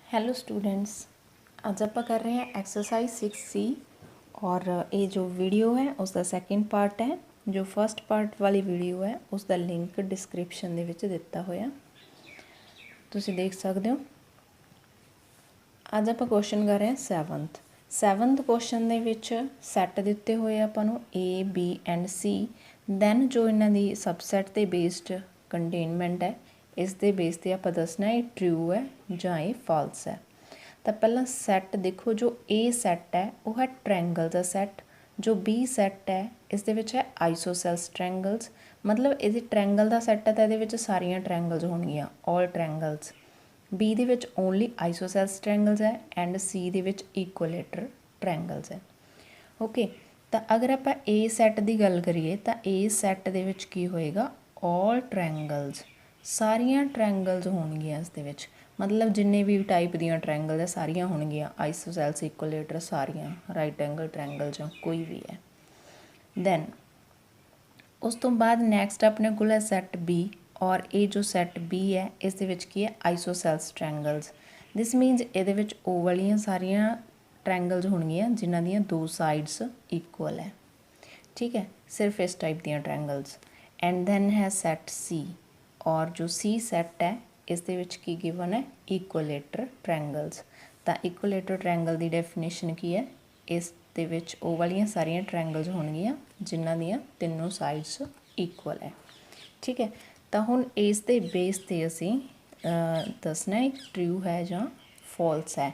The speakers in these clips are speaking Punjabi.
हेलो स्टूडेंट्स, आज आप कर रहे हैं एक्सरसाइज 6C और ये जो वीडियो है उसका सैकेंड पार्ट है। जो फर्स्ट पार्ट वाली वीडियो है उसका लिंक डिस्क्रिप्शन ਦੇ ਵਿੱਚ ਦਿੱਤਾ ਹੋਇਆ, ਤੁਸੀਂ देख सकते हो। ਅੱਜ ਆਪਾਂ क्वेश्चन कर रहे हैं ਸੈਵਨਥ क्वेश्चन ਦੇ ਵਿੱਚ ਸੈੱਟ ਦਿੱਤੇ ਹੋਏ ਆਪਾਂ ਨੂੰ A, B and C। Then ਜੋ ਇਹਨਾਂ ਦੀ ਸਬਸੈਟ ਤੇ ਬੇਸਡ ਕੰਟੇਨਮੈਂਟ ਹੈ, ਇਸ ਦੇ ਬੇਸ ਤੇ ਆਪਾਂ ਦੱਸਣਾ ਇਹ ਟਰੂ ਹੈ ਜਾਂ ਇਹ ਫਾਲਸ ਹੈ। ਤਾਂ ਪਹਿਲਾਂ ਸੈੱਟ ਦੇਖੋ, ਜੋ A ਸੈੱਟ ਹੈ ਉਹ ਹੈ ਟ੍ਰਾਇੰਗਲ ਦਾ ਸੈੱਟ, ਜੋ B ਸੈੱਟ ਹੈ ਇਸ ਦੇ ਵਿੱਚ ਹੈ ਆਈਸੋਸੈਲਸ ਟ੍ਰਾਇੰਗਲਸ। ਮਤਲਬ ਇਹਦੇ ਟ੍ਰਾਇੰਗਲ ਦਾ ਸੈੱਟ ਹੈ ਤਾਂ ਇਹਦੇ ਵਿੱਚ ਸਾਰੀਆਂ ਟ੍ਰਾਇੰਗਲਸ ਹੋਣਗੀਆਂ, ਆਲ ਟ੍ਰਾਇੰਗਲਸ। B ਦੇ ਵਿੱਚ ਓਨਲੀ ਆਈਸੋਸੈਲਸ ਟ੍ਰਾਇੰਗਲਸ ਹੈ ਐਂਡ C ਦੇ ਵਿੱਚ ਇਕੁਅਲੇਟਰ ਟ੍ਰਾਇੰਗਲਸ ਹੈ। ਓਕੇ, ਤਾਂ ਅਗਰ ਆਪਾਂ A ਸੈੱਟ ਦੀ ਗੱਲ ਕਰੀਏ ਤਾਂ A ਸੈੱਟ ਦੇ ਵਿੱਚ ਕੀ ਹੋਏਗਾ, ਆਲ ਟ੍ਰਾਇੰਗਲਸ, ਸਾਰੀਆਂ ਟ੍ਰਾਇੰਗਲਸ ਹੋਣਗੀਆਂ ਇਸ ਦੇ ਵਿੱਚ। ਮਤਲਬ ਜਿੰਨੇ ਵੀ ਟਾਈਪ ਦੀਆਂ ਟ੍ਰਾਇੰਗਲ ਹੈ ਸਾਰੀਆਂ ਹੋਣਗੀਆਂ, ਆਈਸੋਸੈਲਸ, ਇਕੁਅਲੇਟਰ, ਸਾਰੀਆਂ, ਰਾਈਟ ਐਂਗਲ ਟ੍ਰਾਇੰਗਲ ਜਾਂ ਕੋਈ ਵੀ ਹੈ। ਦੈਨ ਉਸ ਤੋਂ ਬਾਅਦ ਨੈਕਸਟ ਆਪਣੇ ਕੋਲ ਹੈ ਸੈੱਟ B, ਔਰ ਇਹ ਜੋ ਸੈੱਟ B ਹੈ ਇਸ ਦੇ ਵਿੱਚ ਕੀ ਹੈ, ਆਈਸੋਸੈਲਸ ਟ੍ਰਾਇੰਗਲਸ। ਦਿਸ ਮੀਨਸ ਇਹਦੇ ਵਿੱਚ ਉਹ ਵਾਲੀਆਂ ਸਾਰੀਆਂ ਟ੍ਰਾਇੰਗਲਸ ਹੋਣਗੀਆਂ ਜਿਨ੍ਹਾਂ ਦੀਆਂ ਦੋ ਸਾਈਡਸ ਇਕੁਅਲ ਹੈ। ਠੀਕ ਹੈ, ਸਿਰਫ ਇਸ ਟਾਈਪ ਦੀਆਂ ਟ੍ਰਾਇੰਗਲਸ। ਐਂਡ ਦੈਨ ਹੈ ਸੈੱਟ C, ਔਰ ਜੋ C ਸੈੱਟ ਹੈ ਇਸ ਦੇ ਵਿੱਚ ਕੀ ਗਿਵਨ ਹੈ, ਇਕੁਅਲੇਟਰ ਟ੍ਰਾਇੰਗਲਸ। ਤਾਂ ਇਕੁਅਲੇਟਰ ਟ੍ਰਾਇੰਗਲ ਦੀ ਡੈਫੀਨੇਸ਼ਨ ਕੀ ਹੈ, ਇਸ ਦੇ ਵਿੱਚ ਉਹ ਵਾਲੀਆਂ ਸਾਰੀਆਂ ਟ੍ਰਾਇੰਗਲਸ ਹੋਣਗੀਆਂ ਜਿਨ੍ਹਾਂ ਦੀਆਂ ਤਿੰਨੋਂ ਸਾਈਡਸ ਇਕੁਅਲ ਹੈ। ਠੀਕ ਹੈ, ਤਾਂ ਹੁਣ ਇਸ ਦੇ ਬੇਸ 'ਤੇ ਅਸੀਂ ਦੱਸਣਾ ਹੈ ਟਰੂ ਹੈ ਜਾਂ ਫਾਲਸ ਹੈ।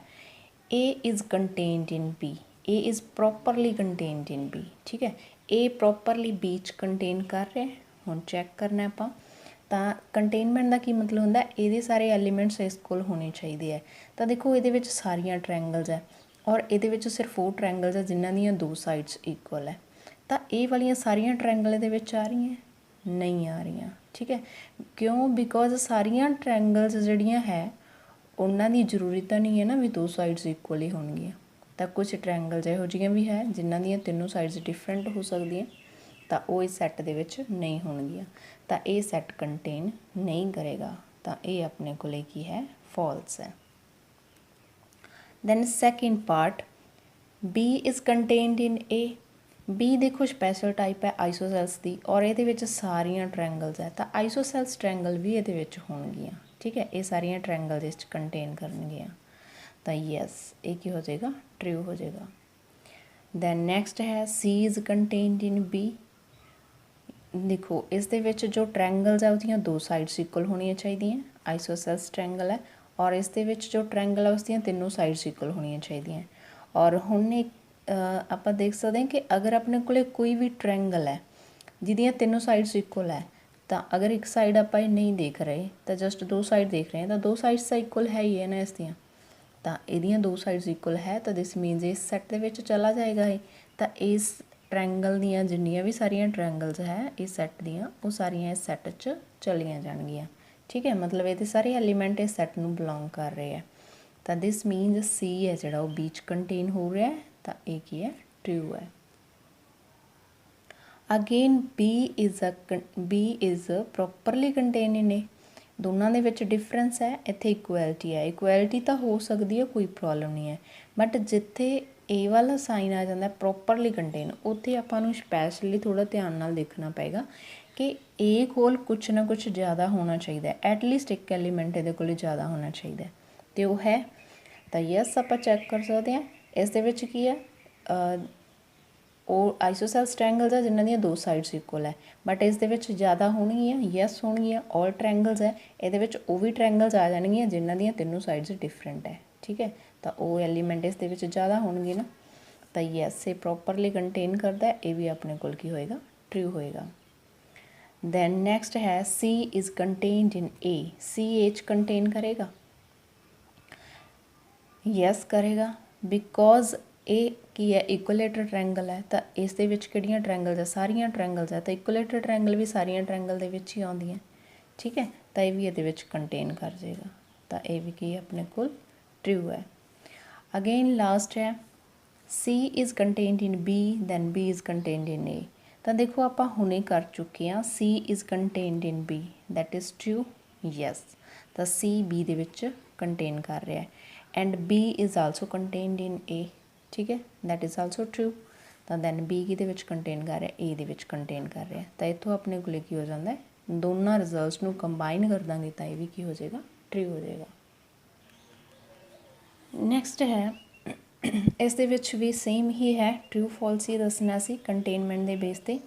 A is contained in B, A is properly contained in B। ਠੀਕ ਹੈ, A ਪ੍ਰੋਪਰਲੀ B 'ਚ ਕੰਟੇਨ ਕਰ ਰਿਹਾ। ਹੁਣ ਚੈੱਕ ਕਰਨਾ ਆਪਾਂ, ਤਾਂ ਕੰਟੇਨਮੈਂਟ ਦਾ ਕੀ ਮਤਲਬ ਹੁੰਦਾ, ਇਹਦੇ ਸਾਰੇ ਐਲੀਮੈਂਟਸ ਇਸ ਕੋਲ ਹੋਣੇ ਚਾਹੀਦੇ ਹੈ। ਤਾਂ ਦੇਖੋ ਇਹਦੇ ਵਿੱਚ ਸਾਰੀਆਂ ਟ੍ਰਾਇੰਗਲਸ ਹੈ ਔਰ ਇਹਦੇ ਵਿੱਚ ਸਿਰਫ ਉਹ ਟ੍ਰਾਇੰਗਲਸ ਹੈ ਜਿਨ੍ਹਾਂ ਦੀਆਂ ਦੋ ਸਾਈਡਸ ਇਕੁਅਲ ਹੈ। ਤਾਂ ਇਹ ਵਾਲੀਆਂ ਸਾਰੀਆਂ ਟ੍ਰਾਇੰਗਲ ਇਹਦੇ ਵਿੱਚ ਆ ਰਹੀਆਂ, ਨਹੀਂ ਆ ਰਹੀਆਂ। ਠੀਕ ਹੈ, ਕਿਉਂ? ਬਿਕੋਜ਼ ਸਾਰੀਆਂ ਟ੍ਰਾਇੰਗਲਸ ਜਿਹੜੀਆਂ ਹੈ ਉਹਨਾਂ ਦੀ ਜ਼ਰੂਰੀ ਤਾਂ ਨਹੀਂ ਹੈ ਨਾ ਵੀ ਦੋ ਸਾਈਡਸ ਇਕੁਅਲ ਹੀ ਹੋਣਗੀਆਂ। ਤਾਂ ਕੁਛ ਟ੍ਰਾਇੰਗਲਸ ਇਹੋ ਜਿਹੀਆਂ ਵੀ ਹੈ ਜਿਨ੍ਹਾਂ ਦੀਆਂ ਤਿੰਨੋਂ ਸਾਈਡਸ ਡਿਫਰੈਂਟ ਹੋ ਸਕਦੀਆਂ, ਤਾਂ ਉਹ ਇਸ ਸੈੱਟ ਦੇ ਵਿੱਚ ਨਹੀਂ ਹੋਣਗੀਆਂ। ਤਾਂ ਇਹ ਸੈੱਟ ਕੰਟੇਨ ਨਹੀਂ ਕਰੇਗਾ, ਤਾਂ ਇਹ ਆਪਣੇ ਕੋਲੇ ਕੀ ਹੈ, ਫਾਲਸ ਹੈ। Then second part, B is contained in A। B ਦੇਖੋ ਸਪੈਸ਼ਲ ਟਾਈਪ ਹੈ ਆਈਸੋਸੈਲਸ ਦੀ, ਔਰ ਇਹਦੇ ਵਿੱਚ ਸਾਰੀਆਂ ਟ੍ਰਾਇੰਗਲਸ ਹੈ, ਤਾਂ ਆਈਸੋਸੈਲਸ ਟ੍ਰਾਇੰਗਲ ਵੀ ਇਹਦੇ ਵਿੱਚ ਹੋਣਗੀਆਂ। ਠੀਕ ਹੈ, ਇਹ ਸਾਰੀਆਂ ਟ੍ਰਾਇੰਗਲਸ ਇਸ 'ਚ ਕੰਟੇਨ ਕਰਨਗੀਆਂ, ਤਾਂ ਯੈਸ ਇਹ ਕੀ ਹੋ ਜਾਏਗਾ, ਟਰੂ ਹੋ ਜਾਏਗਾ। ਦੈਨ ਨੈਕਸਟ ਹੈ C is contained in B। ਦੇਖੋ ਇਸ ਦੇ ਵਿੱਚ ਜੋ ਟ੍ਰਾਇੰਗਲਸ ਹੈ ਉਹਦੀਆਂ ਦੋ ਸਾਈਡਸ ਇਕੁਅਲ ਹੋਣੀਆਂ ਚਾਹੀਦੀਆਂ, ਆਈਸੋਸੈਲਸ ਟ੍ਰਾਇੰਗਲ ਹੈ, ਔਰ ਇਸ ਦੇ ਵਿੱਚ ਜੋ ਟ੍ਰਾਇੰਗਲ ਹੈ ਉਸ ਦੀਆਂ ਤਿੰਨੋਂ ਸਾਈਡਸ ਇਕੁਅਲ ਹੋਣੀਆਂ ਚਾਹੀਦੀਆਂ। ਔਰ ਹੁਣ ਇੱਕ ਆਪਾਂ ਦੇਖ ਸਕਦੇ ਹਾਂ ਕਿ ਅਗਰ ਆਪਣੇ ਕੋਲ ਕੋਈ ਵੀ ਟ੍ਰਾਇੰਗਲ ਹੈ ਜਿਹਦੀਆਂ ਤਿੰਨੋਂ ਸਾਈਡਸ ਇਕੁਅਲ ਹੈ, ਤਾਂ ਅਗਰ ਇੱਕ ਸਾਈਡ ਆਪਾਂ ਇਹ ਨਹੀਂ ਦੇਖ ਰਹੇ ਤਾਂ ਜਸਟ ਦੋ ਸਾਈਡ ਦੇਖ ਰਹੇ ਹਾਂ, ਤਾਂ ਦੋ ਸਾਈਡਸ ਤਾਂ ਇਕੁਅਲ ਹੈ ਹੀ ਹੈ ਨਾ ਇਸ ਦੀਆਂ। ਤਾਂ ਇਹਦੀਆਂ ਦੋ ਸਾਈਡਸ ਇਕੁਅਲ ਹੈ ਤਾਂ ਦਿਸ ਮੀਨਸ ਇਸ ਸੈੱਟ ਦੇ ਵਿੱਚ ਚਲਾ ਜਾਏਗਾ ਇਹ। ਤਾਂ ਇਸ ਟ੍ਰਾਇੰਗਲ ਦੀਆਂ ਜਿੰਨੀਆਂ ਵੀ ਸਾਰੀਆਂ ਟ੍ਰਾਇੰਗਲਸ ਹੈ ਇਸ ਸੈੱਟ ਦੀਆਂ, ਉਹ ਸਾਰੀਆਂ ਇਸ ਸੈੱਟ 'ਚ ਚਲੀਆਂ ਜਾਣਗੀਆਂ। ਠੀਕ ਹੈ, ਮਤਲਬ ਇਹਦੇ ਸਾਰੇ ਐਲੀਮੈਂਟ ਇਸ ਸੈੱਟ ਨੂੰ ਬਿਲੋਂਗ ਕਰ ਰਹੇ ਹੈ। ਤਾਂ ਦਿਸ ਮੀਨਸ C ਹੈ ਜਿਹੜਾ ਉਹ B 'ਚ ਕੰਟੇਨ ਹੋ ਰਿਹਾ ਹੈ, ਤਾਂ ਇਹ ਕੀ ਹੈ, ਟਰੂ ਹੈ। Again B is properly contain in A। ਦੋਨਾਂ ਦੇ ਵਿੱਚ ਡਿਫਰੈਂਸ ਹੈ, ਇੱਥੇ ਇਕੁਐਲਿਟੀ ਹੈ। ਇਕੁਐਲਿਟੀ ਤਾਂ ਹੋ ਸਕਦੀ ਹੈ, ਕੋਈ ਪ੍ਰੋਬਲਮ ਨਹੀਂ ਹੈ, ਬਟ ਜਿੱਥੇ A ਵਾਲਾ ਸਾਈਨ ਆ ਜਾਂਦਾ ਪ੍ਰੋਪਰਲੀ ਕੰਟੇਨ, ਉੱਥੇ ਆਪਾਂ ਨੂੰ ਸਪੈਸ਼ਲੀ ਥੋੜ੍ਹਾ ਧਿਆਨ ਨਾਲ ਦੇਖਣਾ ਪਏਗਾ ਕਿ A ਕੋਲ ਕੁਛ ਨਾ ਕੁਛ ਜ਼ਿਆਦਾ ਹੋਣਾ ਚਾਹੀਦਾ, ਐਟਲੀਸਟ ਇੱਕ ਐਲੀਮੈਂਟ ਇਹਦੇ ਕੋਲ ਜ਼ਿਆਦਾ ਹੋਣਾ ਚਾਹੀਦਾ, ਅਤੇ ਉਹ ਹੈ। ਤਾਂ ਯੈਸ ਆਪਾਂ ਚੈੱਕ ਕਰ ਸਕਦੇ ਹਾਂ ਇਸ ਦੇ ਵਿੱਚ ਕੀ ਹੈ, ਉਹ ਆਈਸੋਸੈਲਸ ਟ੍ਰਾਇੰਗਲਸ ਹੈ ਜਿਨ੍ਹਾਂ ਦੀਆਂ ਦੋ ਸਾਈਡਸ ਇਕੁਅਲ ਹੈ, ਬਟ ਇਸ ਦੇ ਵਿੱਚ ਜ਼ਿਆਦਾ ਹੋਣਗੀਆਂ, ਯੈਸ ਹੋਣਗੀਆਂ। ਆਲ ਟ੍ਰਾਇੰਗਲਸ ਹੈ, ਇਹਦੇ ਵਿੱਚ ਉਹ ਵੀ ਟ੍ਰਾਇੰਗਲਸ ਆ ਜਾਣਗੀਆਂ ਜਿਨ੍ਹਾਂ ਦੀਆਂ ਤਿੰਨੋਂ ਸਾਈਡਸ ਡਿਫਰੈਂਟ ਹੈ। ਠੀਕ ਹੈ, ਤਾਂ ਉਹ ਐਲੀਮੈਂਟ ਇਸ ਦੇ ਵਿੱਚ ਜ਼ਿਆਦਾ ਹੋਣਗੇ ਨਾ, ਤਾਂ ਯੈਸ ਇਹ ਪ੍ਰੋਪਰਲੀ ਕੰਟੇਨ ਕਰਦਾ, ਇਹ ਵੀ ਆਪਣੇ ਕੋਲ ਕੀ ਹੋਏਗਾ, ਟਰੂ ਹੋਏਗਾ। ਦੈਨ ਨੈਕਸਟ ਹੈ C is contained in A। C A 'ਚ ਕੰਟੇਨ ਕਰੇਗਾ, ਯੈਸ ਕਰੇਗਾ, ਬਿਕੋਜ਼ ਇਹ ਕੀ ਹੈ, ਇਕੁਅਲੇਟਰ ਟ੍ਰਾਇੰਗਲ ਹੈ। ਤਾਂ ਇਸ ਦੇ ਵਿੱਚ ਕਿਹੜੀਆਂ ਟ੍ਰਾਇੰਗਲਸ ਹੈ, ਸਾਰੀਆਂ ਟ੍ਰਾਇੰਗਲਸ ਹੈ, ਤਾਂ ਇਕੁਅਲੇਟਰ ਟ੍ਰਾਇੰਗਲ ਵੀ ਸਾਰੀਆਂ ਟ੍ਰਾਇੰਗਲ ਦੇ ਵਿੱਚ ਹੀ ਆਉਂਦੀਆਂ। ਠੀਕ ਹੈ, ਤਾਂ ਇਹ ਵੀ ਇਹਦੇ ਵਿੱਚ ਕੰਟੇਨ ਕਰ ਜਾਏਗਾ, ਤਾਂ ਇਹ ਵੀ ਕੀ ਆਪਣੇ ਕੋਲ ਟਰੂ ਹੈ। ਅਗੇਨ ਲਾਸਟ ਹੈ C is contained in B, then B is contained in A। ਤਾਂ ਦੇਖੋ ਆਪਾਂ ਹੁਣੇ ਕਰ ਚੁੱਕੇ ਹਾਂ, C is contained in B, that is true, yes. ਤਾਂ C B ਦੇ ਵਿੱਚ ਕੰਟੇਨ ਕਰ ਰਿਹਾ ਹੈ। And B is also contained in A, ठीक है, दैट इज़ आल्सो ट्रू। ਤਾਂ ਦੈਨ ਬੀ ਕਿਹਦੇ ਵਿੱਚ ਕੰਟੇਨ ਕਰ ਰਿਹਾ, ਏ ਦੇ ਵਿੱਚ ਕੰਟੇਨ ਕਰ ਰਿਹਾ। ਤਾਂ ਇੱਥੋਂ ਆਪਣੇ ਕੋਲ ਕੀ ਹੋ ਜਾਂਦਾ, ਦੋਨਾਂ ਰਿਜ਼ਲਟਸ ਨੂੰ ਕੰਬਾਈਨ ਕਰ ਦਾਂਗੇ ਤਾਂ ਇਹ ਵੀ ਕੀ ਹੋ ਜਾਏਗਾ, ਟਰੂ ਹੋ ਜਾਏਗਾ। ਨੈਕਸਟ ਹੈ, ਇਸ ਦੇ ਵਿੱਚ ਵੀ ਸੇਮ ਹੀ ਹੈ, ਟਰੂ ਫਾਲਸ ਹੀ ਦੱਸਣਾ ਸੀ ਕੰਟੇਨਮੈਂਟ ਦੇ ਬੇਸ 'ਤੇ।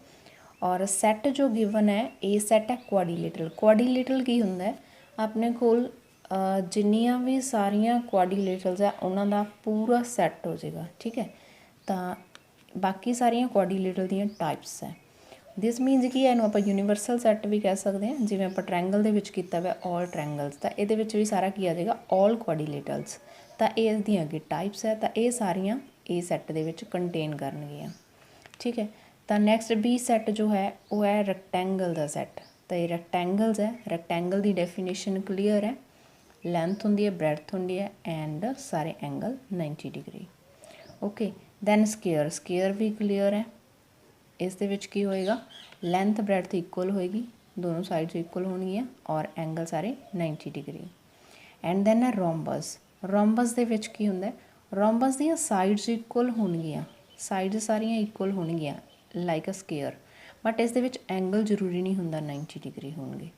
ਔਰ ਸੈੱਟ ਜੋ ਗਿਵਨ ਹੈ, ਏ ਸੈੱਟ ਹੈ ਕੁਆਡੀਲੇਟਰਲ। ਕੁਆਡੀਲੇਟਰਲ ਕੀ ਹੁੰਦਾ ਹੈ, ਆਪਣੇ ਕੋਲ ਜਿੰਨੀਆਂ ਵੀ ਸਾਰੀਆਂ ਕੁਆਡੀਲੇਟਰਲਸ ਹੈ ਉਹਨਾਂ ਦਾ ਪੂਰਾ ਸੈੱਟ ਹੋ ਜਾਏਗਾ, ਠੀਕ ਹੈ। ਤਾਂ ਬਾਕੀ ਸਾਰੀਆਂ ਕੁਆਡੀਲੇਟਰਲ ਦੀਆਂ ਟਾਈਪਸ ਹੈ। ਦਿਸ ਮੀਨਸ ਕਿ ਇਹਨੂੰ ਆਪਾਂ ਯੂਨੀਵਰਸਲ ਸੈੱਟ ਵੀ ਕਹਿ ਸਕਦੇ ਹਾਂ, ਜਿਵੇਂ ਆਪਾਂ ਟ੍ਰਾਇੰਗਲ ਦੇ ਵਿੱਚ ਕੀਤਾ ਵਾ ਆਲ ਟ੍ਰਾਇੰਗਲਸ, ਤਾਂ ਇਹਦੇ ਵਿੱਚ ਵੀ ਸਾਰਾ ਕੀ ਆ ਜਾਏਗਾ, ਆਲ ਕੁਆਡੀਲੇਟਰਲਸ। ਤਾਂ ਇਹ ਇਸਦੀਆਂ ਅੱਗੇ ਟਾਈਪਸ ਹੈ, ਤਾਂ ਇਹ ਸਾਰੀਆਂ ਏ ਸੈੱਟ ਦੇ ਵਿੱਚ ਕੰਟੇਨ ਕਰਨਗੀਆਂ, ਠੀਕ ਹੈ। ਤਾਂ ਨੈਕਸਟ ਬੀ ਸੈੱਟ ਜੋ ਹੈ ਉਹ ਹੈ ਰੈਕਟੈਂਗਲ ਦਾ ਸੈੱਟ। ਤਾਂ ਇਹ ਰੈਕਟੈਂਗਲਸ ਹੈ, ਰੈਕਟੈਂਗਲ ਦੀ ਡੈਫੀਨੇਸ਼ਨ ਕਲੀਅਰ ਹੈ, ਲੈਂਥ ਹੁੰਦੀ ਹੈ, ਬ੍ਰੈਡਥ ਹੁੰਦੀ ਹੈ, ਐਂਡ ਸਾਰੇ angle 90 degree. Okay, then square, square ਵੀ ਕਲੀਅਰ ਹੈ। ਇਸ ਦੇ ਵਿੱਚ ਕੀ ਹੋਏਗਾ, ਲੈਂਥ ਬ੍ਰੈਡਥ ਇਕੁਅਲ ਹੋਏਗੀ, ਦੋਨੋਂ ਸਾਈਡਸ ਇਕੁਅਲ ਹੋਣਗੀਆਂ, ਔਰ ਐਂਗਲ ਸਾਰੇ 90 ਡਿਗਰੀ। ਐਂਡ ਦੈਨ ਹੈ ਰੋਮਬਸ। ਰੋਮਬਸ ਦੇ ਵਿੱਚ ਕੀ ਹੁੰਦਾ, ਰੋਮਬਸ ਦੀਆਂ ਸਾਈਡਸ ਇਕੁਅਲ ਹੋਣਗੀਆਂ, ਸਾਈਡਸ ਸਾਰੀਆਂ ਇਕੁਅਲ ਹੋਣਗੀਆਂ ਲਾਈਕ ਅ ਸਕੇਅਰ, ਬਟ ਇਸ ਦੇ ਵਿੱਚ ਐਂਗਲ ਜ਼ਰੂਰੀ ਨਹੀਂ ਹੁੰਦਾ 90 ਡਿਗਰੀ ਹੋਣਗੇ,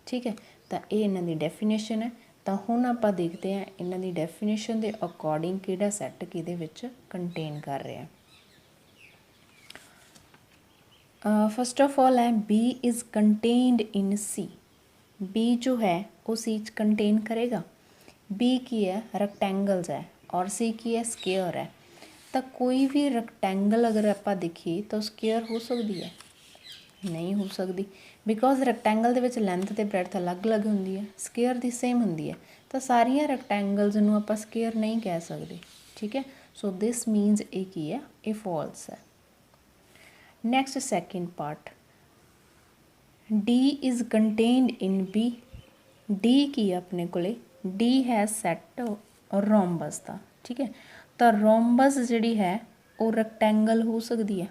ਠੀਕ ਹੈ। ਤਾਂ ਇਹ ਇਹਨਾਂ ਦੀ ਡੈਫੀਨੇਸ਼ਨ ਹੈ। ਤਾਂ ਹੁਣ ਆਪਾਂ ਦੇਖਦੇ ਹਾਂ ਇਹਨਾਂ ਦੀ ਡੈਫੀਨੇਸ਼ਨ ਦੇ ਅਕੋਰਡਿੰਗ ਕਿਹੜਾ ਸੈੱਟ ਕਿਹਦੇ ਵਿੱਚ ਕੰਟੇਨ ਕਰ ਰਿਹਾ। ਫਸਟ ਆਫ ਆਲ ਹੈ B is contained in C. B ਜੋ ਹੈ ਉਹ ਸੀ 'ਚ ਕੰਟੇਨ ਕਰੇਗਾ। ਬੀ ਕੀ ਹੈ, ਰੈਕਟੈਂਗਲਸ ਹੈ, ਔਰ ਸੀ ਕੀ ਹੈ, ਸਕੇਅਰ ਹੈ। ਤਾਂ ਕੋਈ ਵੀ ਰੈਕਟੈਂਗਲ ਅਗਰ ਆਪਾਂ ਦੇਖੀਏ ਤਾਂ ਸਕੇਅਰ ਹੋ ਸਕਦੀ ਹੈ, ਨਹੀਂ ਹੋ ਸਕਦੀ, ਬਿਕੋਜ਼ ਰੈਕਟੈਂਗਲ ਦੇ ਵਿੱਚ ਲੈਂਥ ਅਤੇ ਬ੍ਰੈਡਥ ਅਲੱਗ ਅਲੱਗ ਹੁੰਦੀ ਹੈ, ਸਕੇਅਰ ਦੀ ਸੇਮ ਹੁੰਦੀ ਹੈ। ਤਾਂ ਸਾਰੀਆਂ ਰੈਕਟੈਂਗਲਸ ਨੂੰ ਆਪਾਂ ਸਕੇਅਰ ਨਹੀਂ ਕਹਿ ਸਕਦੇ, ਠੀਕ ਹੈ। ਸੋ ਦਿਸ ਮੀਨਸ ਇਹ ਕੀ ਹੈ, ਇਹ ਫਾਲਸ ਹੈ। Next second part, D is contained in B. D ਕੀ ਹੈ ਆਪਣੇ ਕੋਲੇ, ਡੀ ਹੈ ਸੈੱਟ ਰੋਮਬਸ ਦਾ, ਠੀਕ ਹੈ। ਤਾਂ ਰੋਮਬਸ ਜਿਹੜੀ ਹੈ ਉਹ ਰੈਕਟੈਂਗਲ ਹੋ ਸਕਦੀ ਹੈ।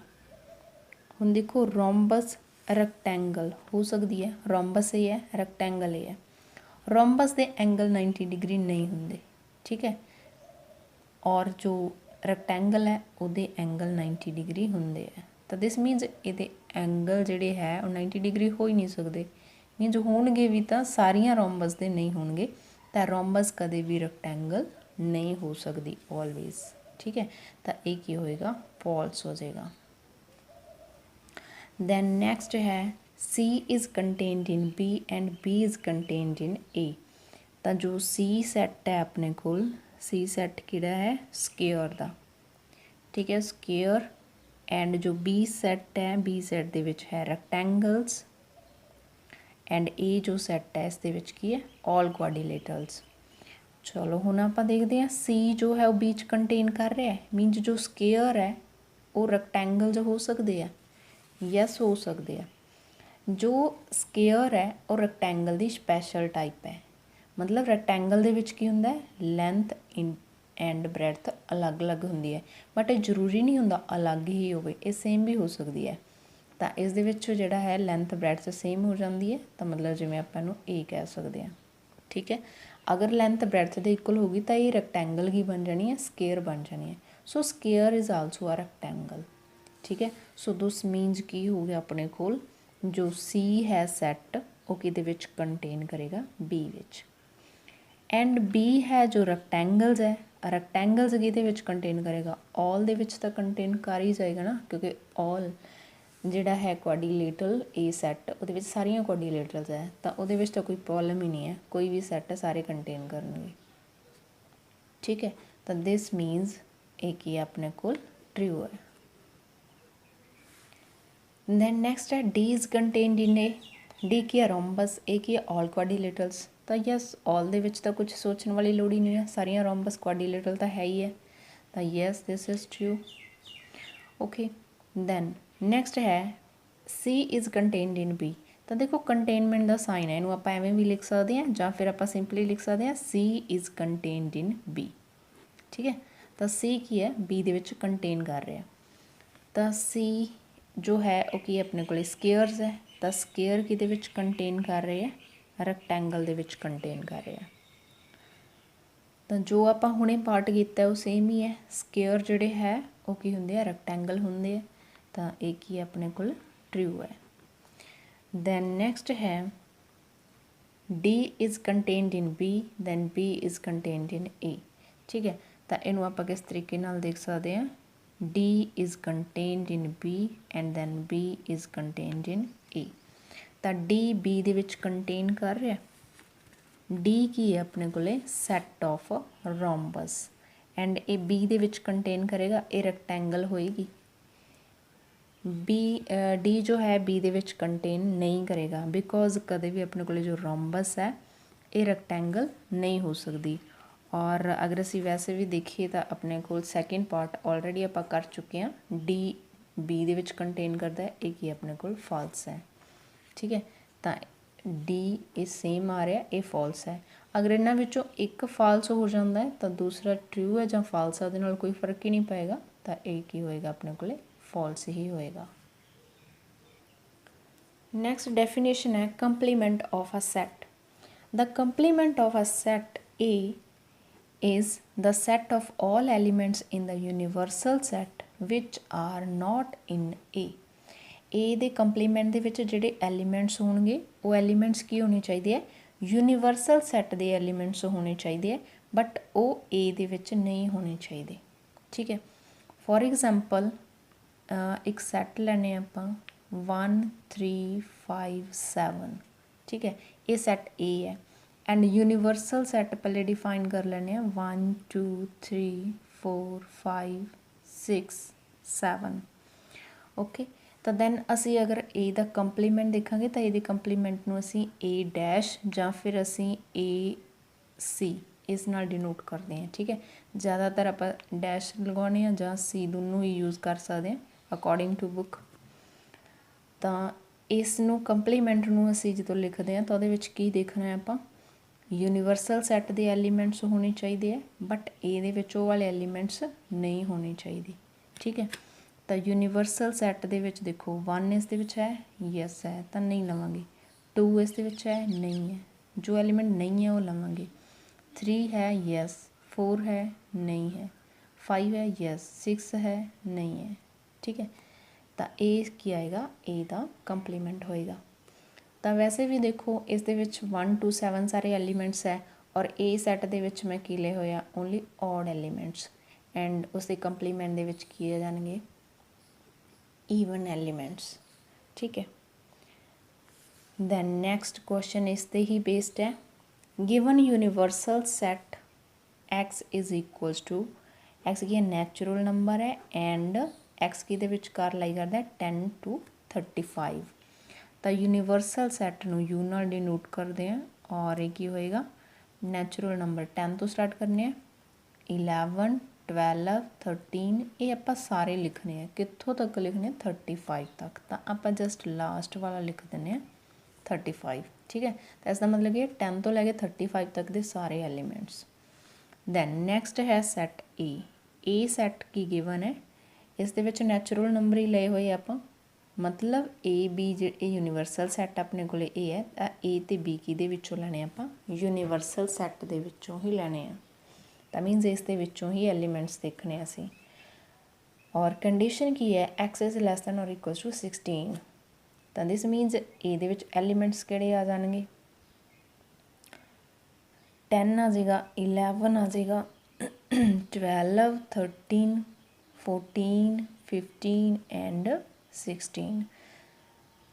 ਹੁਣ ਦੇਖੋ ਰੋਮਬਸ ਰੈਕਟੈਂਗਲ ਹੋ ਸਕਦੀ ਹੈ, ਰੋਮਬਸ ਇਹ ਹੈ, ਰੈਕਟੈਂਗਲ ਇਹ ਹੈ। ਰੋਮਬਸ ਦੇ ਐਂਗਲ 90 ਡਿਗਰੀ ਨਹੀਂ ਹੁੰਦੇ, ਠੀਕ ਹੈ, ਔਰ ਜੋ ਰੈਕਟੈਂਗਲ ਹੈ ਉਹਦੇ ਐਂਗਲ 90 ਡਿਗਰੀ ਹੁੰਦੇ ਹੈ। ਤਾਂ ਦਿਸ ਮੀਨਸ ਇਹਦੇ ਐਂਗਲ ਜਿਹੜੇ ਹੈ ਉਹ 90 ਡਿਗਰੀ ਹੋ ਹੀ ਨਹੀਂ ਸਕਦੇ, ਮੀਨਸ ਹੋਣਗੇ ਵੀ ਤਾਂ ਸਾਰੀਆਂ ਰੋਮਬਸ ਦੇ ਨਹੀਂ ਹੋਣਗੇ। ਤਾਂ ਰੋਮਬਸ ਕਦੇ ਵੀ ਰੈਕਟੈਂਗਲ ਨਹੀਂ ਹੋ ਸਕਦੀ ਆਲਵੇਜ਼, ਠੀਕ ਹੈ। ਤਾਂ ਇਹ ਕੀ ਹੋਏਗਾ, ਫਾਲਸ ਹੋ ਜਾਏਗਾ। ਦੈਨ ਨੈਕਸਟ ਹੈ C is contained in B and B is contained in A। ਤਾਂ ਜੋ C ਸੈੱਟ ਹੈ ਆਪਣੇ ਕੋਲ, C ਸੈੱਟ ਕਿਹੜਾ ਹੈ, ਸਕੇਅਰ ਦਾ, ਠੀਕ ਹੈ, ਸਕੇਅਰ। ਐਂਡ ਜੋ B ਸੈੱਟ ਹੈ, B ਸੈੱਟ ਦੇ ਵਿੱਚ ਹੈ ਰੈਕਟੈਂਗਲਸ। ਐਂਡ A ਜੋ ਸੈੱਟ ਹੈ ਇਸ ਦੇ ਵਿੱਚ ਕੀ ਹੈ, ਆਲ ਕੁਆਡੀਲੇਟਰਲਸ। ਚਲੋ ਹੁਣ ਆਪਾਂ ਦੇਖਦੇ ਹਾਂ C ਜੋ ਹੈ ਉਹ B 'ਚ ਕੰਟੇਨ ਕਰ ਰਿਹਾ ਹੈ, ਮੀਨਸ ਜੋ ਸਕੇਅਰ ਹੈ ਉਹ ਰੈਕਟੈਂਗਲਸ ਹੋ ਸਕਦੇ ਆ, ਯੈਸ ਹੋ ਸਕਦੇ ਆ। ਜੋ ਸਕੇਅਰ ਹੈ ਉਹ ਰੈਕਟੈਂਗਲ ਦੀ ਸਪੈਸ਼ਲ ਟਾਈਪ ਹੈ, ਮਤਲਬ ਰੈਕਟੈਂਗਲ ਦੇ ਵਿੱਚ ਕੀ ਹੁੰਦਾ ਹੈ, ਲੈਂਥ ਐਂਡ ਬ੍ਰੈਡਥ ਅਲੱਗ ਅਲੱਗ ਹੁੰਦੀ ਹੈ, ਬਟ ਇਹ ਜ਼ਰੂਰੀ ਨਹੀਂ ਹੁੰਦਾ ਅਲੱਗ ਹੀ ਹੋਵੇ, ਇਹ ਸੇਮ ਵੀ ਹੋ ਸਕਦੀ ਹੈ। ਤਾਂ ਇਸ ਦੇ ਵਿੱਚ ਜਿਹੜਾ ਹੈ ਲੈਂਥ ਬ੍ਰੈਡਥ ਸੇਮ ਹੋ ਜਾਂਦੀ ਹੈ, ਤਾਂ ਮਤਲਬ ਜਿਵੇਂ ਆਪਾਂ ਇਹਨੂੰ A ਕਹਿ ਸਕਦੇ ਹਾਂ, ਠੀਕ ਹੈ। ਅਗਰ ਲੈਂਥ ਬ੍ਰੈਡਥ ਦੇ ਇਕੁਅਲ ਹੋ ਗਈ ਤਾਂ ਇਹ ਰੈਕਟੈਂਗਲ ਹੀ ਬਣ ਜਾਣੀ ਹੈ, ਸਕੇਅਰ ਬਣ ਜਾਣੀ ਹੈ। So square is also a rectangle, ਠੀਕ ਹੈ। ਸੋ ਦਿਸ ਮੀਨਸ ਕੀ ਹੋ ਗਿਆ ਆਪਣੇ ਕੋਲ, ਜੋ C ਹੈ ਸੈੱਟ ਉਹ ਕਿਹਦੇ ਵਿੱਚ ਕੰਟੇਨ ਕਰੇਗਾ, B ਵਿੱਚ। ਐਂਡ B ਹੈ ਜੋ ਰੈਕਟੈਂਗਲਸ ਹੈ, ਰੈਕਟੈਂਗਲਸ ਕਿਹਦੇ ਵਿੱਚ ਕੰਟੇਨ ਕਰੇਗਾ, ਆਲ ਦੇ ਵਿੱਚ ਤਾਂ ਕੰਟੇਨ ਕਰ ਹੀ ਜਾਏਗਾ ਨਾ, ਕਿਉਂਕਿ ਆਲ ਜਿਹੜਾ ਹੈ ਕੁਆਡੀਲੇਟਰਲ A ਸੈੱਟ ਉਹਦੇ ਵਿੱਚ ਸਾਰੀਆਂ ਕੁਆਡੀਲੇਟਰਲਸ ਹੈ, ਤਾਂ ਉਹਦੇ ਵਿੱਚ ਤਾਂ ਕੋਈ ਪ੍ਰੋਬਲਮ ਹੀ ਨਹੀਂ ਹੈ, ਕੋਈ ਵੀ ਸੈੱਟ ਸਾਰੇ ਕੰਟੇਨ ਕਰਨਗੇ, ਠੀਕ ਹੈ। ਤਾਂ ਦਿਸ ਮੀਨਸ ਇਹ ਕੀ ਹੈ ਆਪਣੇ ਕੋਲ, ਟਰੂ ਹੈ। ਦੈਨ ਨੈਕਸਟ ਹੈ D is contained in A. D ਕੀ ਹੈ, ਰੋਮਬਸ। ਏ ਕੀ ਹੈ, ਆਲ ਕੁਆਡੀਲੇਟਰਲਸ। ਤਾਂ ਯੈਸ ਆਲ ਦੇ ਵਿੱਚ ਤਾਂ ਕੁਝ ਸੋਚਣ ਵਾਲੀ ਲੋੜ ਹੀ ਨਹੀਂ ਹੈ, ਸਾਰੀਆਂ ਰੋਮਬਸ ਕੁਆਡੀਲੇਟਰਲ ਤਾਂ ਹੈ ਹੀ ਹੈ, ਤਾਂ yes this is true. Okay, then next ਹੈ C is contained in B. ਤਾਂ ਦੇਖੋ ਕੰਟੇਨਮੈਂਟ ਦਾ ਸਾਈਨ ਹੈ, ਇਹਨੂੰ ਆਪਾਂ ਐਵੇਂ ਵੀ ਲਿਖ ਸਕਦੇ ਹਾਂ ਜਾਂ ਫਿਰ ਆਪਾਂ ਸਿੰਪਲੀ ਲਿਖ ਸਕਦੇ ਹਾਂ ਸੀ ਇਜ਼ ਕੰਟੇਨਡ ਇਨ ਬੀ, ਠੀਕ ਹੈ। ਤਾਂ ਸੀ ਕੀ ਹੈ, ਬੀ ਦੇ ਵਿੱਚ ਕੰਟੇਨ ਕਰ ਰਿਹਾ। ਤਾਂ ਸੀ ਜੋ ਹੈ ਉਹ ਕੀ ਆਪਣੇ ਕੋਲ ਸਕੇਅਰਸ ਹੈ, ਤਾਂ ਸਕੇਅਰ ਕਿਹਦੇ ਵਿੱਚ ਕੰਟੇਨ ਕਰ ਰਹੇ ਹੈ, ਰੈਕਟੈਂਗਲ ਦੇ ਵਿੱਚ ਕੰਟੇਨ ਕਰ ਰਿਹਾ। ਤਾਂ ਜੋ ਆਪਾਂ ਹੁਣੇ ਪਾਰਟ ਕੀਤਾ ਉਹ ਸੇਮ ਹੀ ਹੈ। ਸਕੁਅਰ ਜਿਹੜੇ ਹੈ ਉਹ ਕੀ ਹੁੰਦੇ ਆ, ਰੈਕਟੈਂਗਲ ਹੁੰਦੇ ਆ। ਤਾਂ ਇਹ ਕੀ ਹੈ ਆਪਣੇ ਕੋਲ ਟਰੂ ਹੈ। ਦੈਨ ਨੈਕਸਟ ਹੈ D is contained in B, then B is contained in A। ਠੀਕ ਹੈ, ਤਾਂ ਇਹਨੂੰ ਆਪਾਂ ਕਿਸ ਤਰੀਕੇ ਨਾਲ ਦੇਖ ਸਕਦੇ ਹਾਂ, D is contained in B and then B is contained in A। ਤਾਂ D B ਦੇ ਵਿੱਚ ਕੰਟੇਨ ਕਰ ਰਿਹਾ। D ਕੀ ਹੈ ਆਪਣੇ ਕੋਲੇ, ਸੈਟ ਆਫ ਰੋਮਬਸ, ਐਂਡ ਇਹ B ਦੇ ਵਿੱਚ ਕੰਟੇਨ ਕਰੇਗਾ, ਇਹ ਰੈਕਟੈਂਗਲ ਹੋਏਗੀ। D ਜੋ ਹੈ B ਦੇ ਵਿੱਚ ਕੰਟੇਨ ਨਹੀਂ ਕਰੇਗਾ, ਬਿਕੋਜ਼ ਕਦੇ ਵੀ ਆਪਣੇ ਕੋਲੇ ਜੋ ਰੋਮਬਸ ਹੈ ਇਹ ਰੈਕਟੈਂਗਲ ਨਹੀਂ ਹੋ ਸਕਦੀ। ਔਰ ਅਗਰ ਅਸੀਂ ਵੈਸੇ ਵੀ ਦੇਖੀਏ ਤਾਂ ਆਪਣੇ ਕੋਲ ਸੈਕਿੰਡ ਪਾਰਟ ਆਲਰੇਡੀ ਆਪਾਂ ਕਰ ਚੁੱਕੇ ਹਾਂ, D B ਦੇ ਵਿੱਚ ਕੰਟੇਨ ਕਰਦਾ ਹੈ, ਇਹ ਕੀ ਆਪਣੇ ਕੋਲ ਫਾਲਸ ਹੈ। ਠੀਕ ਹੈ, ਤਾਂ D ਇਹ ਸੇਮ ਆ ਰਿਹਾ, ਇਹ ਫਾਲਸ ਹੈ। ਅਗਰ ਇਹਨਾਂ ਵਿੱਚੋਂ ਇੱਕ ਫਾਲਸ ਹੋ ਜਾਂਦਾ ਹੈ ਤਾਂ ਦੂਸਰਾ ਟਰੂ ਹੈ ਜਾਂ ਫਾਲਸ ਹੈ, ਉਹਦੇ ਨਾਲ ਕੋਈ ਫਰਕ ਹੀ ਨਹੀਂ ਪਏਗਾ। ਤਾਂ ਇਹ ਕੀ ਹੋਏਗਾ ਆਪਣੇ ਕੋਲੇ, ਫਾਲਸ ਹੀ ਹੋਏਗਾ। ਨੈਕਸਟ ਡੈਫੀਨੇਸ਼ਨ ਹੈ complement of a set. The complement of a set A is the set of all elements in the universal set which are not in A। A ਦੇ ਕੰਪਲੀਮੈਂਟ ਦੇ ਵਿੱਚ ਜਿਹੜੇ ਐਲੀਮੈਂਟਸ ਹੋਣਗੇ ਉਹ ਐਲੀਮੈਂਟਸ ਕੀ ਹੋਣੇ ਚਾਹੀਦੇ ਹੈ, ਯੂਨੀਵਰਸਲ ਸੈੱਟ ਦੇ ਐਲੀਮੈਂਟਸ ਹੋਣੇ ਚਾਹੀਦੇ ਹੈ, ਬਟ ਉਹ A ਦੇ ਵਿੱਚ ਨਹੀਂ ਹੋਣੇ ਚਾਹੀਦੇ। ਠੀਕ ਹੈ, ਫੋਰ ਐਗਜ਼ਾਮਪਲ ਇੱਕ ਸੈੱਟ ਲੈਣੇ ਆਪਾਂ 1 3 5 7। ਠੀਕ ਹੈ, ਇਹ ਸੈੱਟ A ਹੈ ਐਂਡ ਯੂਨੀਵਰਸਲ ਸੈੱਟ ਪਹਿਲੇ ਡਿਫਾਈਨ ਕਰ ਲੈਣੇ ਆ 1 2 3 4 5 6 7। ਓਕੇ, ਤਾਂ ਦੈਨ ਅਸੀਂ ਅਗਰ A ਦਾ ਕੰਪਲੀਮੈਂਟ ਦੇਖਾਂਗੇ ਤਾਂ ਇਹਦੇ ਕੰਪਲੀਮੈਂਟ ਨੂੰ ਅਸੀਂ A ਡੈਸ਼ ਜਾਂ ਫਿਰ ਅਸੀਂ AC ਇਸ ਨਾਲ ਡਿਨੋਟ ਕਰਦੇ ਹਾਂ। ਠੀਕ ਹੈ, ਜ਼ਿਆਦਾਤਰ ਆਪਾਂ ਡੈਸ਼ ਲਗਾਉਣੇ ਆ ਜਾਂ C ਦੋਨੋਂ ਹੀ ਯੂਜ਼ ਕਰ ਸਕਦੇ ਹਾਂ ਅਕੋਰਡਿੰਗ ਟੂ ਬੁੱਕ। ਤਾਂ ਇਸ ਨੂੰ ਕੰਪਲੀਮੈਂਟ ਨੂੰ ਅਸੀਂ ਜਦੋਂ ਲਿਖਦੇ ਹਾਂ ਤਾਂ ਉਹਦੇ ਵਿੱਚ ਕੀ ਦੇਖਣਾ ਹੈ ਆਪਾਂ, ਯੂਨੀਵਰਸਲ ਸੈੱਟ ਦੇ ਐਲੀਮੈਂਟਸ ਹੋਣੇ ਚਾਹੀਦੇ ਹੈ, ਬਟ A ਦੇ ਵਿੱਚ ਉਹ ਵਾਲੇ ਐਲੀਮੈਂਟਸ ਨਹੀਂ ਹੋਣੇ ਚਾਹੀਦੇ। ਠੀਕ ਹੈ, ਤਾਂ ਯੂਨੀਵਰਸਲ ਸੈੱਟ ਦੇ ਵਿੱਚ ਦੇਖੋ 1 ਇਸ ਦੇ ਵਿੱਚ ਹੈ, ਯੈਸ ਹੈ ਤਾਂ ਨਹੀਂ ਲਵਾਂਗੇ। 2 ਇਸ ਦੇ ਵਿੱਚ ਹੈ, ਨਹੀਂ ਹੈ, ਜੋ ਐਲੀਮੈਂਟ ਨਹੀਂ ਹੈ ਉਹ ਲਵਾਂਗੇ। 3 ਹੈ, ਯੈਸ। 4 ਹੈ, ਨਹੀਂ ਹੈ। 5 ਹੈ, ਯੈਸ। 6 ਹੈ, ਨਹੀਂ ਹੈ। ਠੀਕ ਹੈ, ਤਾਂ ਇਹ ਕੀ ਆਏਗਾ, A ਦਾ ਕੰਪਲੀਮੈਂਟ ਹੋਏਗਾ। ਤਾਂ ਵੈਸੇ ਵੀ ਦੇਖੋ ਇਸ ਦੇ ਵਿੱਚ 1 to 7 ਸਾਰੇ ਐਲੀਮੈਂਟਸ ਹੈ ਔਰ A ਸੈੱਟ ਦੇ ਵਿੱਚ ਮੈਂ ਕੀ ਲਏ ਹੋਏ ਆ, ਓਨਲੀ ਔਡ ਐਲੀਮੈਂਟਸ, ਐਂਡ ਉਸ ਦੇ ਕੰਪਲੀਮੈਂਟ ਦੇ ਵਿੱਚ ਕੀ ਆ ਜਾਣਗੇ, ਈਵਨ ਐਲੀਮੈਂਟਸ। ਠੀਕ ਹੈ, ਦੈਨ ਨੈਕਸਟ ਕੁਐਸਚਨ ਇਸ 'ਤੇ ਹੀ ਬੇਸਡ ਹੈ। Given universal set X is equals to, X ਕੀ ਹੈ, ਨੈਚੁਰਲ ਨੰਬਰ ਹੈ ਐਂਡ X ਕੀ ਦੇ ਵਿਚਕਾਰ ਲਾਈ ਕਰਦਾ 10 to 35। ਤਾਂ ਯੂਨੀਵਰਸਲ ਸੈੱਟ ਨੂੰ U ਨਾਲ ਡਿਨੋਟ ਕਰਦੇ ਹਾਂ ਔਰ ਇਹ ਕੀ ਹੋਏਗਾ, ਨੈਚੁਰਲ ਨੰਬਰ 10 ਤੋਂ ਸਟਾਰਟ ਕਰਨੇ ਆ, 11 12 13, ਇਹ ਆਪਾਂ ਸਾਰੇ ਲਿਖਣੇ ਆ। ਕਿੱਥੋਂ ਤੱਕ ਲਿਖਣੇ, 35 ਤੱਕ। ਤਾਂ ਆਪਾਂ ਜਸਟ ਲਾਸਟ ਵਾਲਾ ਲਿਖ ਦਿੰਦੇ ਹਾਂ 35। ਠੀਕ ਹੈ, ਤਾਂ ਇਸ ਦਾ ਮਤਲਬ ਕਿ 10 ਤੋਂ ਲੈ ਕੇ 35 ਤੱਕ ਦੇ ਸਾਰੇ ਐਲੀਮੈਂਟਸ। ਦੈਨ ਨੈਕਸਟ ਹੈ set A set Ki given ਹੈ, ਇਸ ਦੇ ਵਿੱਚ ਨੈਚੁਰਲ ਨੰਬਰ ਹੀ ਲਏ ਹੋਏ ਆਪਾਂ, ਮਤਲਬ A B ਇਹ ਯੂਨੀਵਰਸਲ ਸੈੱਟ ਆਪਣੇ ਕੋਲ A ਹੈ ਤਾਂ A ਅਤੇ B ਕੀ ਦੇ ਵਿੱਚੋਂ ਲੈਣੇ ਆਪਾਂ, ਯੂਨੀਵਰਸਲ ਸੈੱਟ ਦੇ ਵਿੱਚੋਂ ਹੀ ਲੈਣੇ ਆ। ਤਾਂ ਮੀਨਸ ਇਸ ਦੇ ਵਿੱਚੋਂ ਹੀ ਐਲੀਮੈਂਟਸ ਦੇਖਣੇ ਅਸੀਂ। ਔਰ ਕੰਡੀਸ਼ਨ ਕੀ ਹੈ, X is less than or equals to 16। ਤਾਂ ਦਿਸ ਮੀਨਸ A ਦੇ ਵਿੱਚ ਐਲੀਮੈਂਟਸ ਕਿਹੜੇ ਆ ਜਾਣਗੇ, 10 ਆ ਜਾਏਗਾ, 11 ਆ ਜਾਏਗਾ, 12 13 14 15 and 16।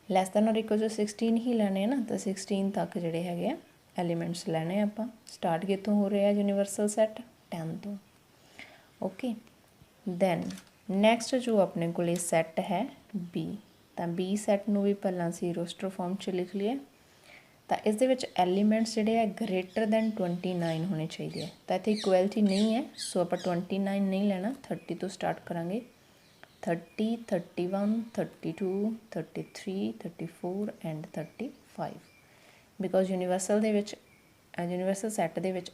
Lace than or equal to 16 ਹੀ ਲੈਣੇ ਆ ਨਾ, ਤਾਂ 16 ਤੱਕ ਜਿਹੜੇ ਹੈਗੇ ਆ ਐਲੀਮੈਂਟਸ ਲੈਣੇ ਆਪਾਂ। ਸਟਾਰਟ ਕਿੱਥੋਂ ਹੋ ਰਿਹਾ ਯੂਨੀਵਰਸਲ ਸੈੱਟ, 10 ਤੋਂ। ਓਕੇ, ਦੈਨ ਨੈਕਸਟ ਜੋ ਆਪਣੇ ਕੋਲ ਸੈੱਟ ਹੈ B, ਤਾਂ B ਸੈੱਟ ਨੂੰ ਵੀ ਪਹਿਲਾਂ ਅਸੀਂ ਰੋਸਟਰ ਫਾਰਮ 'ਚ ਲਿਖ ਲਈਏ। ਤਾਂ ਇਸ ਦੇ ਵਿੱਚ ਐਲੀਮੈਂਟਸ ਜਿਹੜੇ ਆ ਗ੍ਰੇਟਰ ਦੈਨ 29 ਹੋਣੇ ਚਾਹੀਦੇ ਆ। ਤਾਂ ਇੱਥੇ ਇਕੁਐਲਿਟੀ ਨਹੀਂ ਹੈ, ਸੋ ਆਪਾਂ 29 ਨਹੀਂ ਲੈਣਾ, 30 ਤੋਂ ਸਟਾਰਟ ਕਰਾਂਗੇ। 30 31 32 33 34 ਐਂਡ 35, ਬਿਕੋਜ਼ ਯੂਨੀਵਰਸਲ ਦੇ ਵਿੱਚ ਯੂਨੀਵਰਸਲ ਸੈੱਟ ਦੇ ਵਿੱਚ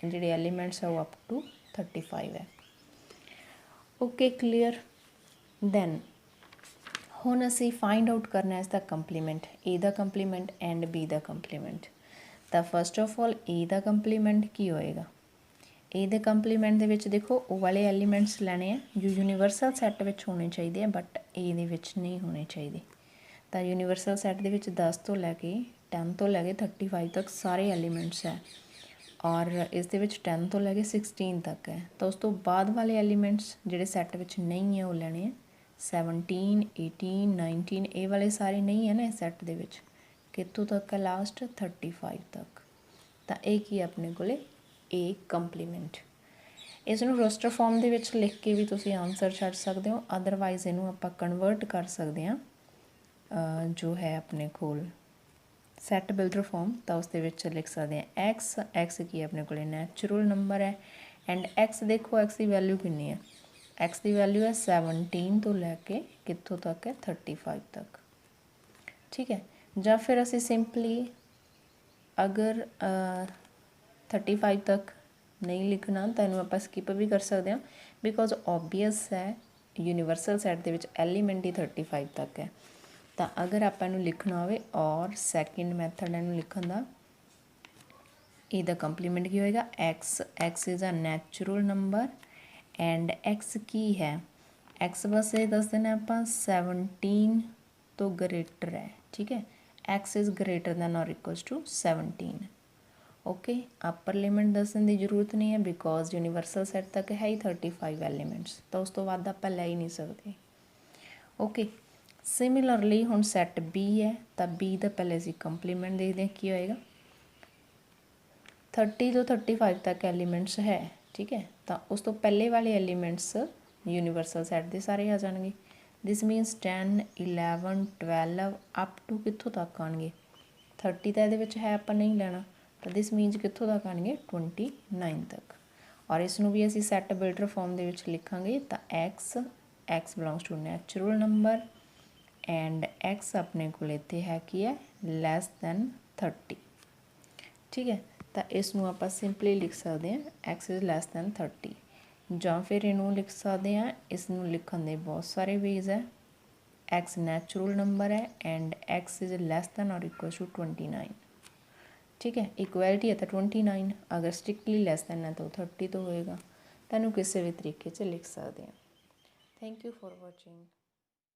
ਜਿਹੜੇ ਐਲੀਮੈਂਟਸ ਆ ਉਹ ਅਪ ਟੂ 35 ਹੈ। Okay, clear. ਦੈਨ ਹੁਣ ਅਸੀਂ ਫਾਈਂਡ ਆਊਟ ਕਰਨਾ ਇਸ ਦਾ ਕੰਪਲੀਮੈਂਟ, A ਦਾ ਕੰਪਲੀਮੈਂਟ ਐਂਡ B ਦਾ ਕੰਪਲੀਮੈਂਟ। ਤਾਂ ਫਸਟ ਆਫ ਆਲ A ਦਾ ਕੰਪਲੀਮੈਂਟ ਕੀ ਹੋਏਗਾ, ए ਦੇ ਕੰਪਲੀਮੈਂਟ ਦੇ ਵਿੱਚ ਦੇਖੋ ਉਹ ਵਾਲੇ ਐਲੀਮੈਂਟਸ ਲੈਣੇ ਆ ਜੋ ਯੂਨੀਵਰਸਲ ਸੈੱਟ ਵਿੱਚ ਹੋਣੇ ਚਾਹੀਦੇ ਆ ਬਟ ਏ ਦੇ ਵਿੱਚ ਨਹੀਂ ਹੋਣੇ ਚਾਹੀਦੇ। ਤਾਂ ਯੂਨੀਵਰਸਲ ਸੈੱਟ ਦੇ ਵਿੱਚ 10 ਤੋਂ ਲੈ ਕੇ 10 ਤੋਂ ਲੈ ਕੇ 35 ਤੱਕ ਸਾਰੇ ਐਲੀਮੈਂਟਸ ਹੈ ਔਰ ਇਸ ਦੇ ਵਿੱਚ 10 ਤੋਂ ਲੈ ਕੇ 16 ਤੱਕ ਹੈ। ਤਾਂ ਉਸ ਤੋਂ ਬਾਅਦ ਵਾਲੇ ਐਲੀਮੈਂਟਸ ਜਿਹੜੇ ਸੈੱਟ ਵਿੱਚ ਨਹੀਂ ਹੈ ਉਹ ਲੈਣੇ ਆ 17 18 19 ਇਹ ਵਾਲੇ ਸਾਰੇ ਨਹੀਂ ਹੈ ਨਾ ਇਸ ਸੈੱਟ ਦੇ ਵਿੱਚ। ਕਿੱਥੋਂ ਤੱਕ ਹੈ ਲਾਸਟ 35 ਤੱਕ। ਤਾਂ ਇਹ ਕੀ ਆਪਣੇ ਕੋਲੇ ਏ ਕੰਪਲੀਮੈਂਟ। ਇਸ ਨੂੰ ਰੋਸਟਰ ਫਾਰਮ ਦੇ ਵਿੱਚ ਲਿਖ ਕੇ ਵੀ ਤੁਸੀਂ ਆਨਸਰ ਛੱਡ ਸਕਦੇ ਹੋ, ਅਦਰਵਾਈਜ਼ ਇਹਨੂੰ ਆਪਾਂ ਕਨਵਰਟ ਕਰ ਸਕਦੇ ਹਾਂ ਜੋ ਹੈ ਆਪਣੇ ਕੋਲ ਸੈੱਟ ਬਿਲਡਰ ਫਾਰਮ। ਤਾਂ ਉਸ ਦੇ ਵਿੱਚ ਲਿਖ ਸਕਦੇ ਹਾਂ ਐਕਸ। ਐਕਸ ਕੀ ਆਪਣੇ ਕੋਲੇ ਨੈਚੁਰਲ ਨੰਬਰ ਹੈ ਐਂਡ ਐਕਸ ਦੇਖੋ ਐਕਸ ਦੀ ਵੈਲਿਊ ਕਿੰਨੀ ਹੈ। ਐਕਸ ਦੀ ਵੈਲਿਊ ਹੈ 17 ਤੋਂ ਲੈ ਕੇ ਕਿੱਥੋਂ ਤੱਕ ਹੈ 35 ਤੱਕ। ਠੀਕ ਹੈ, ਜਾਂ ਫਿਰ ਅਸੀਂ ਸਿੰਪਲੀ ਅਗਰ 35 ਤੱਕ ਨਹੀਂ ਲਿਖਣਾ ਤਾਂ ਇਹਨੂੰ ਆਪਾਂ ਸਕਿਪ ਵੀ ਕਰ ਸਕਦੇ ਹਾਂ ਬਿਕੋਜ਼ ਓਬਵੀਅਸ ਹੈ ਯੂਨੀਵਰਸਲ ਸੈੱਟ ਦੇ ਵਿੱਚ ਐਲੀਮੈਂਟ ਹੀ 35 ਤੱਕ ਹੈ। ਤਾਂ ਅਗਰ ਆਪਾਂ ਇਹਨੂੰ ਲਿਖਣਾ ਹੋਵੇ ਔਰ ਸੈਕਿੰਡ ਮੈਥਡ ਇਹਨੂੰ ਲਿਖਣ ਦਾ, ਇਹਦਾ ਕੰਪਲੀਮੈਂਟ ਕੀ ਹੋਏਗਾ X. X is a natural number and X ਕੀ ਹੈ ਐਕਸ ਬਸ ਇਹ ਦੱਸ ਦੇਣਾ ਆਪਾਂ 17 ਤੋਂ ਗ੍ਰੇਟਰ ਹੈ। ਠੀਕ ਹੈ, X is greater than or equals to 17। Okay, upper limit ਦੱਸਣ ਦੀ ਜ਼ਰੂਰਤ ਨਹੀਂ ਹੈ ਬਿਕੋਜ਼ ਯੂਨੀਵਰਸਲ ਸੈੱਟ ਤੱਕ ਹੈ ਹੀ 35 ਐਲੀਮੈਂਟਸ। ਤਾਂ ਉਸ ਤੋਂ ਵੱਧ ਆਪਾਂ ਲੈ ਹੀ ਨਹੀਂ ਸਕਦੇ। ਓਕੇ, ਸਿਮਿਲਰਲੀ ਹੁਣ ਸੈੱਟ ਬੀ ਹੈ ਤਾਂ ਬੀ ਦਾ ਪਹਿਲੇ ਅਸੀਂ ਕੰਪਲੀਮੈਂਟ ਦੇਖਦੇ ਹਾਂ ਕੀ ਹੋਏਗਾ। 30 ਤੋਂ 35 ਤੱਕ ਐਲੀਮੈਂਟਸ ਹੈ। ਠੀਕ ਹੈ, ਤਾਂ ਉਸ ਤੋਂ ਪਹਿਲੇ ਵਾਲੇ ਐਲੀਮੈਂਟਸ ਯੂਨੀਵਰਸਲ ਸੈੱਟ ਦੇ ਸਾਰੇ ਆ ਜਾਣਗੇ। ਦਿਸ ਮੀਨਸ 10 11 12 ਅਪ ਟੂ ਕਿੱਥੋਂ ਤੱਕ ਆਉਣਗੇ 30 ਤਾਂ ਇਹਦੇ ਵਿੱਚ ਹੈ ਆਪਾਂ ਨਹੀਂ ਲੈਣਾ ਤਾਂ ਦਿਸ ਮੀਨਸ ਕਿੱਥੋਂ ਤੱਕ ਆਉਣਗੇ 29 ਤੱਕ। ਔਰ ਇਸ ਨੂੰ ਵੀ ਅਸੀਂ ਸੈੱਟ ਬਿਲਡਰ ਫਾਰਮ ਦੇ ਵਿੱਚ ਲਿਖਾਂਗੇ ਤਾਂ X belongs to natural number and X ਆਪਣੇ ਕੋਲ ਇੱਥੇ ਹੈ ਕੀ ਹੈ ਲੈਸ ਦੈਨ 30। ਠੀਕ ਹੈ, ਤਾਂ ਇਸ ਨੂੰ ਆਪਾਂ ਸਿੰਪਲੀ ਲਿਖ ਸਕਦੇ ਹਾਂ ਐਕਸ ਇਜ਼ ਲੈਸ ਦੈਨ 30 ਜਾਂ ਫਿਰ ਇਹਨੂੰ ਲਿਖ ਸਕਦੇ ਹਾਂ, ਇਸ ਨੂੰ ਲਿਖਣ ਦੇ ਬਹੁਤ ਸਾਰੇ ਵੇਜ਼ ਹੈ। ਐਕਸ ਨੈਚੁਰਲ ਨੰਬਰ ਹੈ and X is less than or equal to 29। ਠੀਕ ਹੈ, ਇਕੁਐਲਿਟੀ ਹੈ ਤਾਂ 29, ਅਗਰ ਸਟ੍ਰਿਕਟਲੀ ਲੈਸ ਦੈਨ ਹੈ ਤਾਂ 30 ਤੋਂ ਹੋਏਗਾ। ਤੁਹਾਨੂੰ ਕਿਸੇ ਵੀ ਤਰੀਕੇ 'ਚ ਲਿਖ ਸਕਦੇ ਹਾਂ। Thank you for watching.